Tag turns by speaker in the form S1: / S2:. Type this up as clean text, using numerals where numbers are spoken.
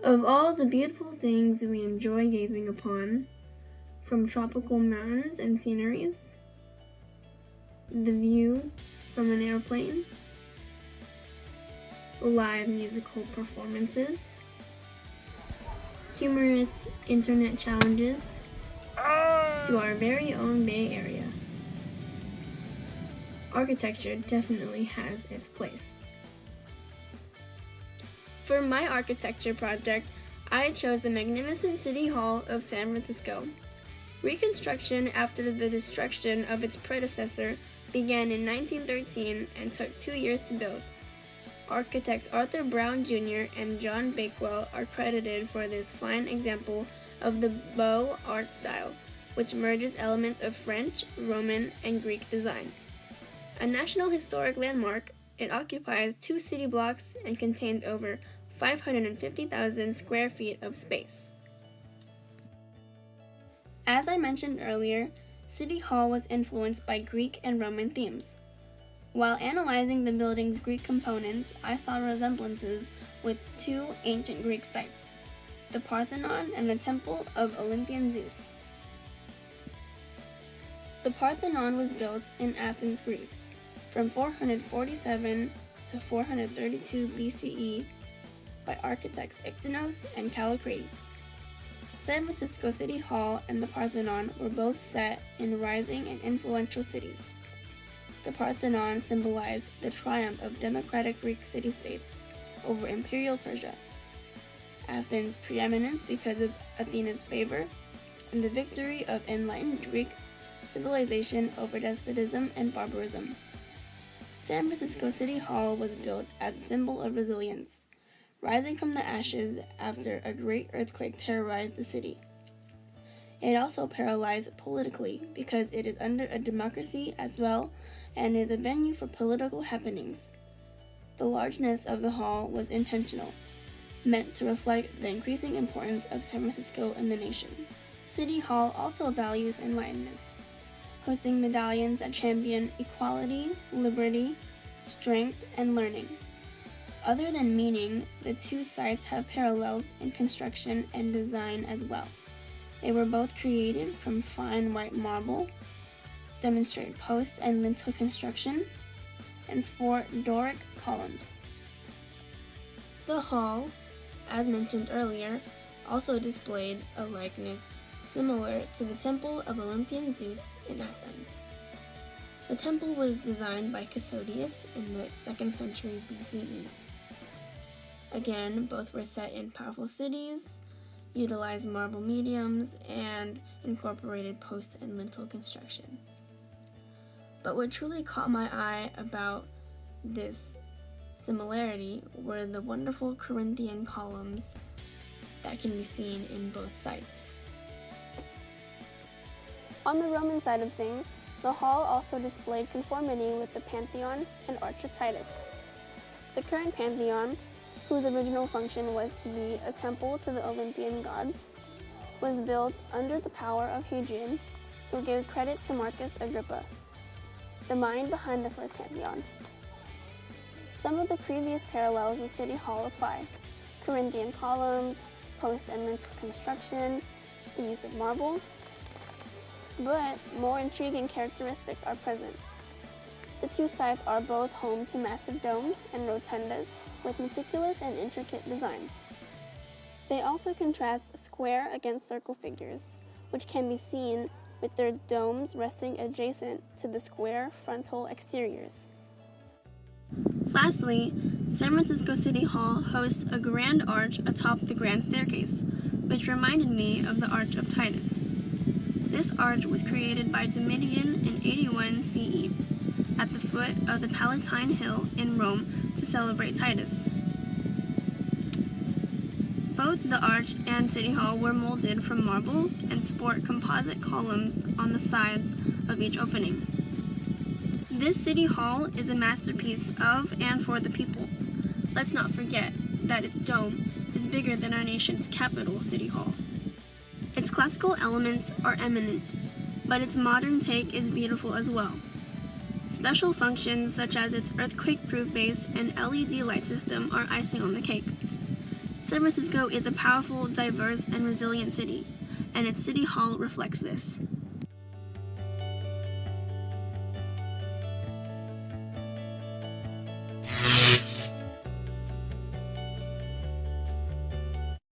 S1: Of all the beautiful things we enjoy gazing upon, from tropical mountains and sceneries, the view from an airplane, live musical performances, humorous internet challenges, to our very own Bay Area, architecture definitely has its place. For my architecture project, I chose the magnificent City Hall of San Francisco. Reconstruction after the destruction of its predecessor began in 1913 and took 2 years to build. Architects Arthur Brown Jr. and John Bakewell are credited for this fine example of the Beaux Arts style, which merges elements of French, Roman, and Greek design. A National Historic Landmark, it occupies 2 city blocks and contains over 550,000 square feet of space. As I mentioned earlier, City Hall was influenced by Greek and Roman themes. While analyzing the building's Greek components, I saw resemblances with 2 ancient Greek sites, the Parthenon and the Temple of Olympian Zeus. The Parthenon was built in Athens, Greece, from 447 to 432 BCE by architects Iktinos and Callicrates. San Francisco City Hall and the Parthenon were both set in rising and influential cities. The Parthenon symbolized the triumph of democratic Greek city-states over imperial Persia, Athens' preeminence because of Athena's favor, and the victory of enlightened Greek civilization over despotism and barbarism. San Francisco City Hall was built as a symbol of resilience, rising from the ashes after a great earthquake terrorized the city. It also paralyzed politically because it is under a democracy as well and is a venue for political happenings. The largeness of the hall was intentional, meant to reflect the increasing importance of San Francisco in the nation. City Hall also values enlightenedness, hosting medallions that champion equality, liberty, strength, and learning. Other than meaning, the 2 sites have parallels in construction and design as well. They were both created from fine white marble, demonstrate post and lintel construction, and sport Doric columns. The hall, as mentioned earlier, also displayed a likeness similar to the Temple of Olympian Zeus in Athens. The temple was designed by Cassodius in the 2nd century BCE. Again, both were set in powerful cities, utilized marble mediums, and incorporated post and lintel construction. But what truly caught my eye about this similarity were the wonderful Corinthian columns that can be seen in both sites. On the Roman side of things, the hall also displayed conformity with the Pantheon and Arch of Titus. The current Pantheon, whose original function was to be a temple to the Olympian gods, was built under the power of Hadrian, who gives credit to Marcus Agrippa, the mind behind the first Pantheon. Some of the previous parallels with City Hall apply: Corinthian columns, post and lintel construction, the use of marble. But more intriguing characteristics are present. The 2 sites are both home to massive domes and rotundas with meticulous and intricate designs. They also contrast square against circle figures, which can be seen with their domes resting adjacent to the square frontal exteriors. Lastly, San Francisco City Hall hosts a grand arch atop the grand staircase, which reminded me of the Arch of Titus. This arch was created by Domitian in 81 CE at the foot of the Palatine Hill in Rome to celebrate Titus. Both the arch and City Hall were molded from marble and sport composite columns on the sides of each opening. This City Hall is a masterpiece of and for the people. Let's not forget that its dome is bigger than our nation's capital, City Hall. Its classical elements are eminent, but its modern take is beautiful as well. Special functions such as its earthquake-proof base and LED light system are icing on the cake. San Francisco is a powerful, diverse, and resilient city, and its city hall reflects this.